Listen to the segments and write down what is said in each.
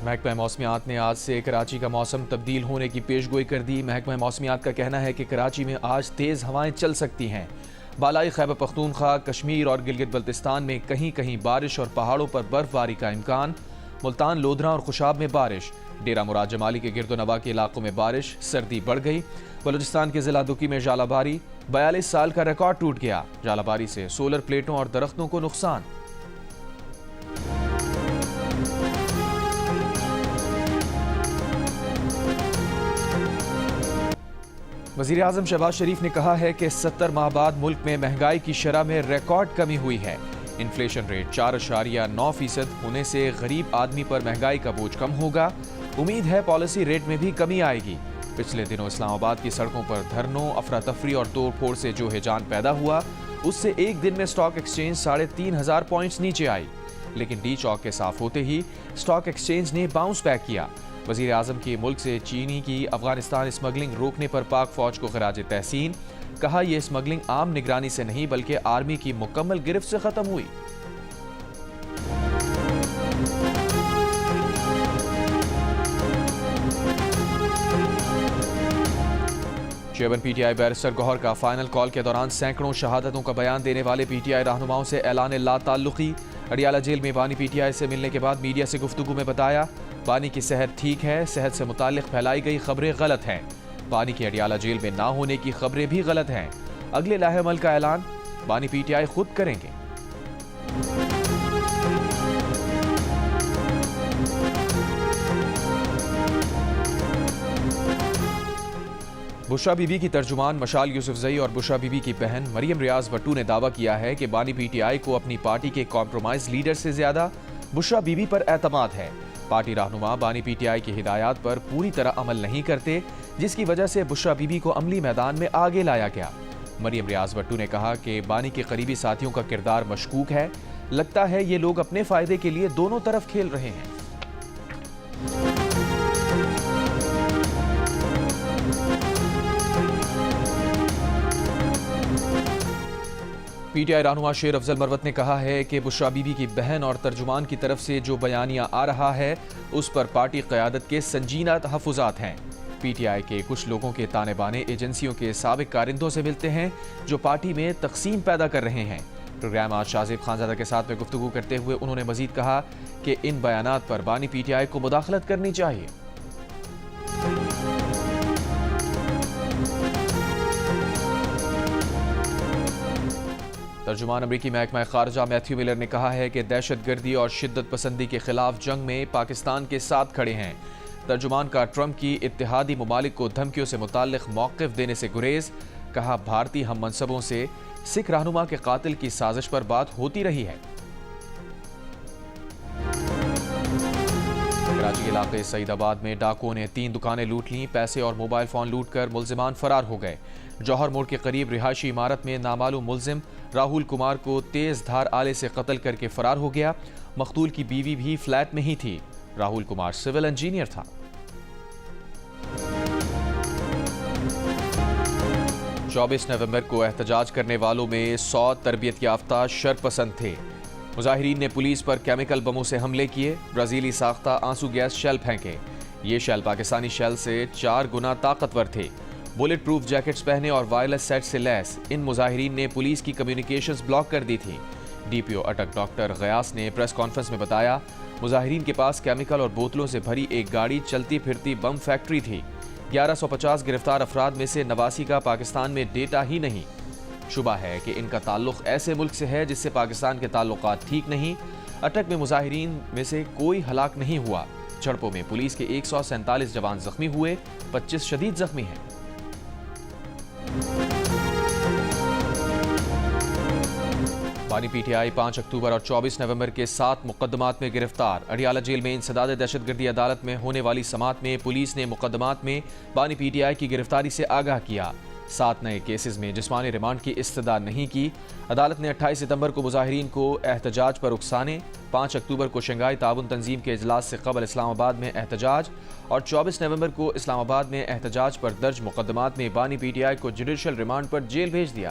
محکمہ موسمیات نے آج سے کراچی کا موسم تبدیل ہونے کی پیشگوئی کر دی۔ محکمہ موسمیات کا کہنا ہے کہ کراچی میں آج تیز ہوائیں چل سکتی ہیں۔ بالائی خیبر پختونخوا، کشمیر اور گلگت بلتستان میں کہیں کہیں بارش اور پہاڑوں پر برف باری کا امکان۔ ملتان، لودھراں اور خوشاب میں بارش۔ ڈیرہ مراد جمالی کے گرد و نواح کے علاقوں میں بارش، سردی بڑھ گئی۔ بلوچستان کے ضلع دکی میں ژالہ باری، 42 سال کا ریکارڈ ٹوٹ گیا۔ ژالہ باری سے سولر پلیٹوں اور درختوں کو نقصان۔ وزیر اعظم شہباز شریف نے کہا ہے کہ 70 ماہ بعد ملک میں مہنگائی کی شرح میں ریکارڈ کمی ہوئی ہے۔ انفلیشن ریٹ 4.9% ہونے سے غریب آدمی پر مہنگائی کا بوجھ کم ہوگا۔ امید ہے پالیسی ریٹ میں بھی کمی آئے گی۔ پچھلے دنوں اسلام آباد کی سڑکوں پر دھرنوں، افراتفری اور توڑ پھوڑ سے جو ہیجان پیدا ہوا، اس سے ایک دن میں سٹاک ایکسچینج 3500 پوائنٹس نیچے آئی، لیکن ڈی چوک کے صاف ہوتے ہی سٹاک ایکسچینج نے باؤنس بیک کیا۔ وزیر اعظم کی ملک سے چینی کی افغانستان اسمگلنگ روکنے پر پاک فوج کو خراج تحسین۔ کہا یہ اسمگلنگ عام نگرانی سے نہیں بلکہ آرمی کی مکمل گرفت سے ختم ہوئی۔ Chairman P T I barrister Gohar کا فائنل کال کے دوران سینکڑوں شہادتوں کا بیان دینے والے پی ٹی آئی رہنماؤں سے اعلان لا تعلقی۔ اڈیالہ جیل میں بانی پی ٹی آئی سے ملنے کے بعد میڈیا سے گفتگو میں بتایا، بانی کی صحت ٹھیک ہے، صحت سے متعلق پھیلائی گئی خبریں غلط ہیں۔ بانی کی اڈیالہ جیل میں نہ ہونے کی خبریں بھی غلط ہیں۔ اگلے لاہے عمل کا اعلان بانی پی ٹی آئی خود کریں گے۔ بشرا بی بی کی ترجمان مشال یوسفزئی اور بشرا بی بی کی بہن مریم ریاض بٹو نے دعویٰ کیا ہے کہ بانی پی ٹی آئی کو اپنی پارٹی کے کمپرومائز لیڈر سے زیادہ بشرا بی بی پر اعتماد ہے۔ پارٹی رہنما بانی پی ٹی آئی کی ہدایات پر پوری طرح عمل نہیں کرتے، جس کی وجہ سے بشرا بی بی کو عملی میدان میں آگے لایا گیا۔ مریم ریاض بٹو نے کہا کہ بانی کے قریبی ساتھیوں کا کردار مشکوک ہے، لگتا ہے یہ لوگ اپنے فائدے کے لیے دونوں طرف کھیل رہے ہیں۔ پی ٹی آئی رہنما شیر افضل مروت نے کہا ہے کہ بشرا بی بی کی بہن اور ترجمان کی طرف سے جو بیانیہ آ رہا ہے اس پر پارٹی قیادت کے سنجیدہ تحفظات ہیں۔ پی ٹی آئی کے کچھ لوگوں کے تانے بانے ایجنسیوں کے سابق کارندوں سے ملتے ہیں جو پارٹی میں تقسیم پیدا کر رہے ہیں۔ پروگرام آج شاہزیب خانزادہ کے ساتھ میں گفتگو کرتے ہوئے انہوں نے مزید کہا کہ ان بیانات پر بانی پی ٹی آئی کو مداخلت کرنی چاہیے۔ ترجمان امریکی محکمہ خارجہ میتھیو ملر نے کہا ہے کہ دہشت گردی اور شدت پسندی کے خلاف جنگ میں پاکستان کے ساتھ کھڑے ہیں۔ ترجمان کا ٹرمپ کی اتحادی ممالک کو دھمکیوں سے متعلق موقف دینے سے گریز۔ کہا بھارتی ہم منصبوں سے سکھ رہنما کے قاتل کی سازش پر بات ہوتی رہی ہے۔ کراچی علاقے سعید آباد میں ڈاکوؤں نے 3 دکانیں لوٹ لیں، پیسے اور موبائل فون لوٹ کر ملزمان فرار ہو گئے۔ جوہر موڑ کے قریب رہائشی عمارت میں نامعلوم ملزم راہول کمار کو تیز دھار آلے سے قتل کر کے فرار ہو گیا۔ مقتول کی بیوی بھی فلیٹ میں ہی تھی۔ راہول کمار سول انجینئر تھا۔ 24 نومبر کو احتجاج کرنے والوں میں 100 تربیت یافتہ شرپسند تھے۔ مظاہرین نے پولیس پر کیمیکل بموں سے حملے کیے، برازیلی ساختہ آنسو گیس شیل پھینکے۔ یہ شیل پاکستانی شیل سے 4 گنا طاقتور تھے۔ بلٹ پروف جیکٹس پہنے اور وائرلیس سیٹ سے لیس ان مظاہرین نے پولیس کی کمیونیکیشنز بلاک کر دی تھی۔ ڈی پی او اٹک ڈاکٹر غیاس نے پریس کانفرنس میں بتایا، مظاہرین کے پاس کیمیکل اور بوتلوں سے بھری ایک گاڑی چلتی پھرتی بم فیکٹری تھی۔ 1150 گرفتار افراد میں سے 89 کا پاکستان میں ڈیٹا ہی نہیں۔ شبہ ہے کہ ان کا تعلق ایسے ملک سے ہے جس سے پاکستان کے تعلقات ٹھیک نہیں۔ اٹک میں مظاہرین میں سے کوئی ہلاک نہیں ہوا۔ جھڑپوں میں پولیس کے 147 جوان زخمی ہوئے، 25 شدید زخمی ہیں۔ بانی پی ٹی آئی 5 اکتوبر اور 24 نومبر کے 7 مقدمات میں گرفتار۔ اڈیالہ جیل میں انسداد دہشت گردی عدالت میں ہونے والی سماعت میں پولیس نے مقدمات میں بانی پی ٹی آئی کی گرفتاری سے آگاہ کیا۔ 7 نئے کیسز میں جسمانی ریمانڈ کی استدعا نہیں کی۔ عدالت نے 28 ستمبر کو مظاہرین کو احتجاج پر اکسانے، 5 اکتوبر کو شنگھائی تعاون تنظیم کے اجلاس سے قبل اسلام آباد میں احتجاج اور 24 نومبر کو اسلام آباد میں احتجاج پر درج مقدمات میں بانی پی ٹی آئی کو جوڈیشل ریمانڈ پر جیل بھیج دیا۔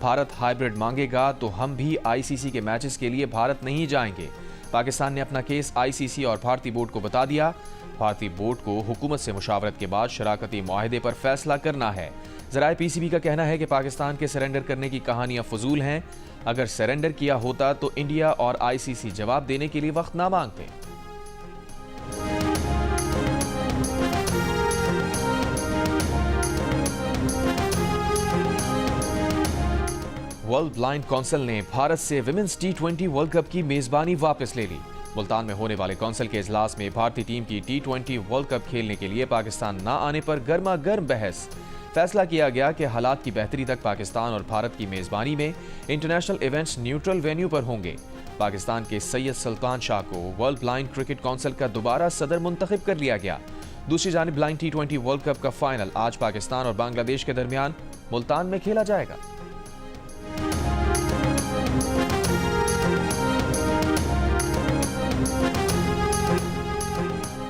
بھارت ہائیبرڈ مانگے گا تو ہم بھی ICC کے میچز کے لیے بھارت نہیں جائیں گے۔ پاکستان نے اپنا کیس ICC اور بھارتی بورڈ کو بتا دیا۔ بھارتی بورڈ کو حکومت سے مشاورت کے بعد شراکتی معاہدے پر فیصلہ کرنا ہے۔ ذرائع PCB کا کہنا ہے کہ پاکستان کے سرنڈر کرنے کی کہانیاں فضول ہیں۔ اگر سرنڈر کیا ہوتا تو انڈیا اور ICC جواب دینے کے لیے وقت نہ مانگتے۔ ورلڈ بلائنڈ کونسل نے بھارت سے ویمنز T20 ورلڈ کپ کی میزبانی واپس لے لی۔ ملتان میں ہونے والے کونسل کے اجلاس میں بھارتی ٹیم کی T20 ورلڈ کپ کھیلنے کے لیے پاکستان نہ آنے پر گرما گرم بحث۔ فیصلہ کیا گیا کہ حالات کی بہتری تک پاکستان اور بھارت کی میزبانی میں انٹرنیشنل ایونٹس نیوٹرل وینیو پر ہوں گے۔ پاکستان کے سید سلطان شاہ کو ورلڈ بلائنڈ کرکٹ کونسل کا دوبارہ صدر منتخب کر لیا گیا۔ دوسری جانب بلائنڈ T20 ورلڈ کپ کا فائنل آج پاکستان اور بنگلہ دیش کے درمیان ملتان میں کھیلا جائے گا۔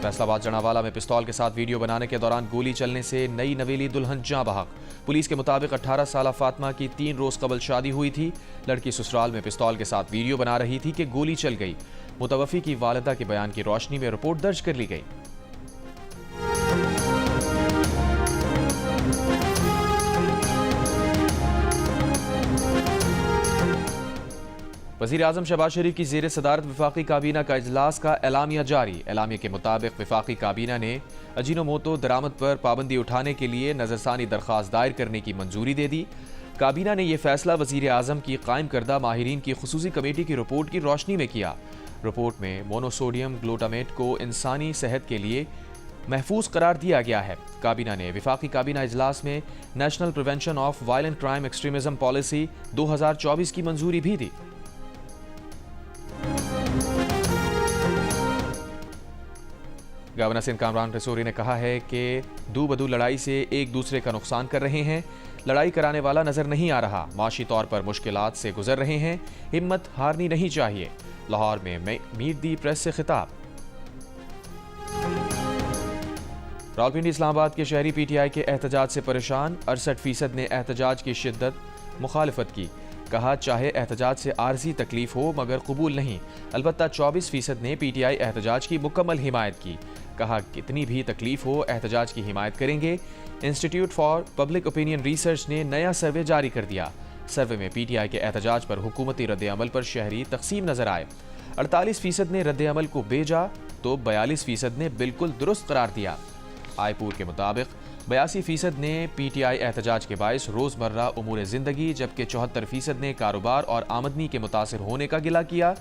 فیصل آباد جناوالا میں پستول کے ساتھ ویڈیو بنانے کے دوران گولی چلنے سے نئی نویلی دلہن جاں بحق۔ پولیس کے مطابق 18 سالہ فاطمہ کی 3 روز قبل شادی ہوئی تھی۔ لڑکی سسرال میں پستول کے ساتھ ویڈیو بنا رہی تھی کہ گولی چل گئی۔ متوفی کی والدہ کے بیان کی روشنی میں رپورٹ درج کر لی گئی۔ وزیر اعظم شہباز شریف کی زیر صدارت وفاقی کابینہ کا اجلاس کا اعلامیہ جاری۔ اعلامیہ کے مطابق وفاقی کابینہ نے اجینوموٹو درآمد پر پابندی اٹھانے کے لیے نظرثانی درخواست دائر کرنے کی منظوری دے دی۔ کابینہ نے یہ فیصلہ وزیر اعظم کی قائم کردہ ماہرین کی خصوصی کمیٹی کی رپورٹ کی روشنی میں کیا۔ رپورٹ میں مونوسوڈیم گلوٹامیٹ کو انسانی صحت کے لیے محفوظ قرار دیا گیا ہے۔ کابینہ نے وفاقی کابینہ اجلاس میں national prevention of violent crime extremism policy 2024 کی منظوری بھی دی۔ گورنر سندھ کامران رسوری نے کہا ہے کہ دو بدو لڑائی سے ایک دوسرے کا نقصان کر رہے ہیں۔ لڑائی کرانے والا نظر نہیں آ رہا، معاشی طور پر مشکلات سے گزر رہے ہیں، ہمت ہارنی نہیں چاہیے۔ لاہور میں میٹ دی پریس سے خطاب۔ راولپنڈی اسلام آباد کے شہری PTI کے احتجاج سے پریشان، 68% نے احتجاج کی شدت مخالفت کی۔ کہا چاہے احتجاج سے عارضی تکلیف ہو مگر قبول نہیں۔ البتہ 24% نے PTI احتجاج کی مکمل حمایت کی۔ کہا کتنی بھی تکلیف ہو احتجاج کی حمایت کریں گے۔ Institute for public opinion research نے نیا سروے جاری کر دیا۔ سروے میں PTI کے احتجاج پر حکومتی رد عمل پر شہری تقسیم نظر آئے۔ 48% نے رد عمل کو بھیجا تو 42% نے بالکل درست قرار دیا۔ آئی پور کے مطابق 82% نے PTI احتجاج کے باعث روزمرہ امور زندگی، جبکہ 74% نے کاروبار اور آمدنی کے متاثر ہونے کا گلہ کیا۔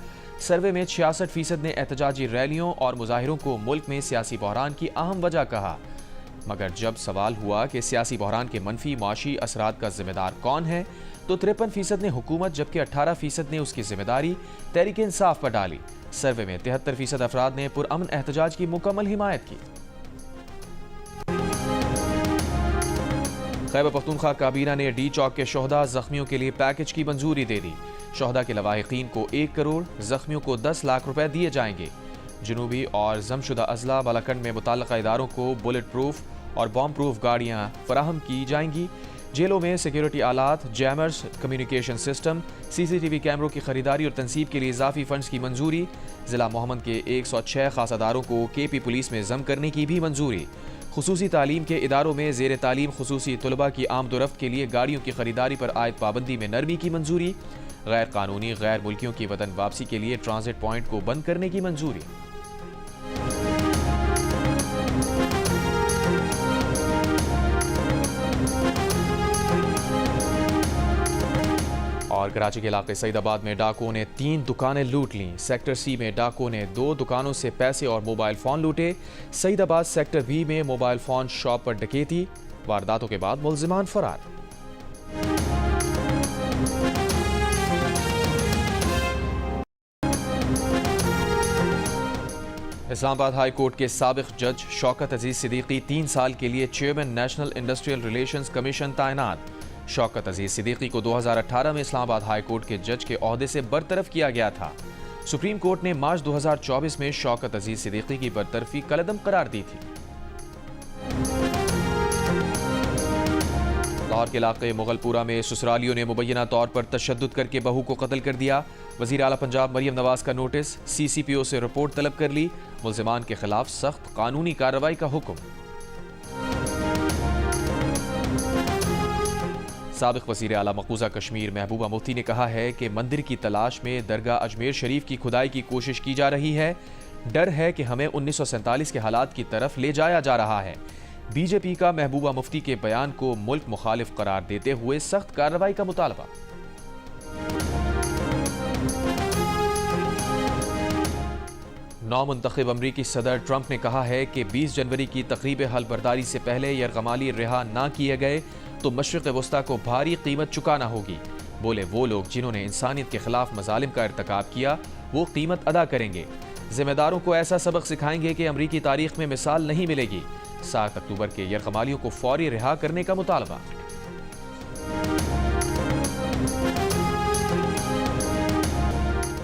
سروے میں 66% نے احتجاجی ریلیوں اور مظاہروں کو ملک میں سیاسی بحران کی اہم وجہ کہا۔ مگر جب سوال ہوا کہ سیاسی بحران کے منفی معاشی اثرات کا ذمہ دار کون ہے تو 53% نے حکومت، جبکہ 18% نے اس کی ذمہ داری تحریک انصاف پر ڈالی۔ سروے میں 73% افراد نے پرامن احتجاج کی مکمل حمایت کی۔ خیبر پختونخوا کابینہ نے ڈی چوک کے شہداء زخمیوں کے لیے پیکج کی منظوری دے دی۔ شہداء کے لواحقین کو 1 کروڑ، زخمیوں کو 10 لاکھ روپے دیے جائیں گے۔ جنوبی اور ضم شدہ اضلاع بالاکنڈ میں متعلقہ اداروں کو بلٹ پروف اور بام پروف گاڑیاں فراہم کی جائیں گی۔ جیلوں میں سیکیورٹی آلات، جیمرز، کمیونیکیشن سسٹم، CCTV کیمروں کی خریداری اور تنصیب کے لیے اضافی فنڈز کی منظوری۔ ضلع محمد کے 106 خاص اداروں کو KP پولیس میں ضم کرنے کی بھی منظوری۔ خصوصی تعلیم کے اداروں میں زیر تعلیم خصوصی طلباء کی آمد و رفت کے لیے گاڑیوں کی خریداری پر عائد پابندی میں نرمی کی منظوری۔ غیر قانونی غیر ملکیوں کی وطن واپسی کے لیے ٹرانزٹ پوائنٹ کو بند کرنے کی منظوری۔ اور کراچی کے علاقے سعید آباد میں ڈاکوؤں نے 3 دکانیں لوٹ لیں۔ سیکٹر C میں ڈاکوؤں نے 2 دکانوں سے پیسے اور موبائل فون لوٹے۔ سعید آباد سیکٹر B میں موبائل فون شاپ پر ڈکیتی۔ وارداتوں کے بعد ملزمان فرار۔ اسلام آباد ہائی کورٹ کے سابق جج شوکت عزیز صدیقی 3 سال کے لیے chairman national industrial relations commission تعینات۔ شوکت عزیز صدیقی کو 2018 میں اسلام آباد ہائی کورٹ کے جج کے عہدے سے برطرف کیا گیا تھا۔ سپریم کورٹ نے مارچ 2024 میں شوکت عزیز صدیقی کی برطرفی کالعدم قرار دی تھی۔ لاہور کے علاقے مغل پورہ میں سسرالیوں نے مبینہ طور پر تشدد کر کے بہو کو قتل کر دیا. وزیر اعلیٰ پنجاب مریم نواز کا نوٹس, سی سی پی او سے رپورٹ طلب کر لی. ملزمان کے خلاف سخت قانونی کارروائی کا حکم. سابق وزیر اعلیٰ مقبوضہ کشمیر محبوبہ مفتی نے کہا ہے کہ مندر کی تلاش میں درگاہ اجمیر شریف کی کھدائی کی کوشش کی جا رہی ہے. ڈر ہے کہ ہمیں 1947 کے حالات کی طرف لے جایا جا رہا ہے. بی جے پی کا محبوبہ مفتی کے بیان کو ملک مخالف قرار دیتے ہوئے سخت کارروائی کا مطالبہ. نو منتخب امریکی صدر ٹرمپ نے کہا ہے کہ 20 جنوری کی تقریب حلف برداری سے پہلے یرغمالی رہا نہ کیے گئے تو مشرق وسطی کو بھاری قیمت چکانا ہوگی. بولے وہ لوگ جنہوں نے انسانیت کے خلاف مظالم کا ارتکاب کیا وہ قیمت ادا کریں گے. ذمہ داروں کو ایسا سبق سکھائیں گے کہ امریکی تاریخ میں مثال نہیں ملے گی. 7 اکتوبر کے یرغمالیوں کو فوری رہا کرنے کا مطالبہ.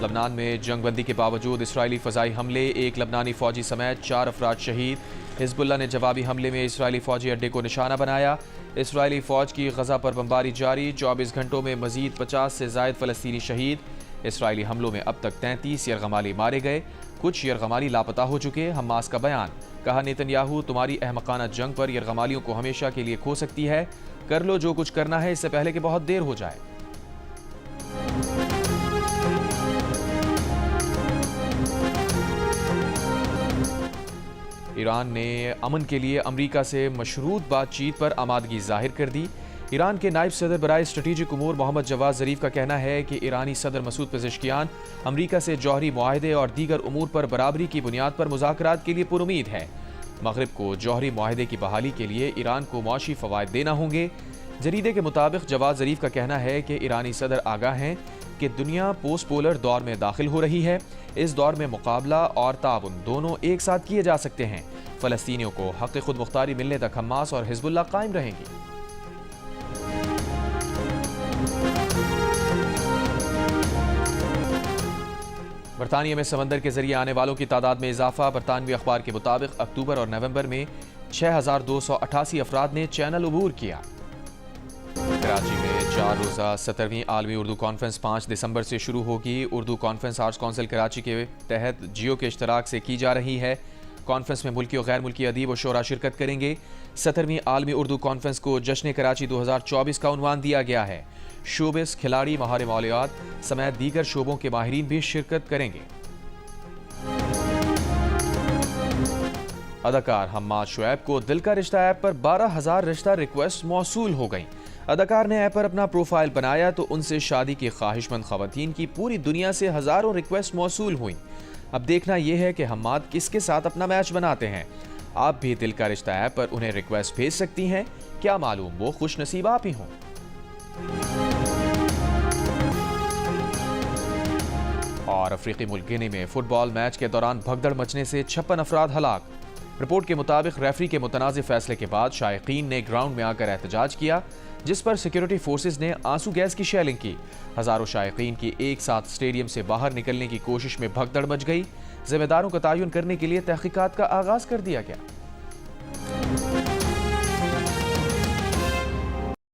لبنان میں جنگ بندی کے باوجود اسرائیلی فضائی حملے, 1 لبنانی فوجی سمیت 4 افراد شہید. حزب اللہ نے جوابی حملے میں اسرائیلی فوجی اڈے کو نشانہ بنایا. اسرائیلی فوج کی غزہ پر بمباری جاری, 24 گھنٹوں میں مزید 50 سے زائد فلسطینی شہید. اسرائیلی حملوں میں اب تک 33 یرغمالی مارے گئے, کچھ یرغمالی لاپتہ ہو چکے. حماس کا بیان, کہا نیتن یاہو تمہاری احمقانہ جنگ پر یرغمالیوں کو ہمیشہ کے لیے کھو سکتی ہے. کر لو جو کچھ کرنا ہے اس سے پہلے کہ بہت دیر ہو جائے. ایران نے امن کے لیے امریکہ سے مشروط بات چیت پر آمادگی ظاہر کر دی. ایران کے نائب صدر برائے اسٹریٹجک امور محمد جواد ظریف کا کہنا ہے کہ ایرانی صدر مسعود پزشکیان امریکہ سے جوہری معاہدے اور دیگر امور پر برابری کی بنیاد پر مذاکرات کے لیے پرامید ہے. مغرب کو جوہری معاہدے کی بحالی کے لیے ایران کو معاشی فوائد دینا ہوں گے. جریدے کے مطابق جواد ظریف کا کہنا ہے کہ ایرانی صدر آگاہ ہیں کہ دنیا پوسٹ پولر دور میں داخل ہو رہی ہے. اس دور میں مقابلہ اور تعاون دونوں ایک ساتھ کیے جا سکتے ہیں. فلسطینیوں کو حق خود مختاری ملنے تک حماس اور حزب اللہ قائم رہیں گی. برطانیہ میں سمندر کے ذریعے آنے والوں کی تعداد میں اضافہ. برطانوی اخبار کے مطابق اکتوبر اور نومبر میں 6288 افراد نے چینل عبور کیا. کراچی میں 4 روزہ 17ویں عالمی اردو کانفرنس 5 دسمبر سے شروع ہوگی. Urdu conference arts council Karachi کے تحت جیو کے اشتراک سے کی جا رہی ہے. کانفرنس میں ملکی و غیر ملکی ادیب و شعراء شرکت کریں گے. 17ویں عالمی اردو کانفرنس کو جشن کراچی 2024 کا عنوان دیا گیا ہے. شوبز, کھلاڑی, ماہر مالیات سمیت دیگر شعبوں کے ماہرین بھی شرکت کریں گے. اداکار حماد شعیب کو دل کا رشتہ ایپ پر 12,000 رشتہ ریکویسٹ موصول ہو گئیں. اداکار نے ایپ پر اپنا پروفائل بنایا تو ان سے شادی کی خواہش مند خواتین کی پوری دنیا سے ہزاروں ریکویسٹ موصول ہوئیں. اب دیکھنا یہ ہے کہ حماد کس کے ساتھ اپنا میچ بناتے ہیں. آپ بھی دل کا رشتہ ایپ پر انہیں ریکویسٹ بھیج سکتی ہیں. کیا معلوم وہ خوش نصیب آپ ہی ہوں. اور افریقی ملک گنی میں فٹ بال میچ کے دوران بھگدڑ مچنے سے 56 افراد ہلاک. رپورٹ کے مطابق ریفری کے متنازع فیصلے کے بعد شائقین نے گراؤنڈ میں آ کر احتجاج کیا, جس پر سیکیورٹی فورسز نے آنسو گیس کی شیلنگ کی. ہزاروں شائقین کی ایک ساتھ اسٹیڈیم سے باہر نکلنے کی کوشش میں بھگدڑ مچ گئی. ذمہ داروں کا تعین کرنے کے لیے تحقیقات کا آغاز کر دیا گیا.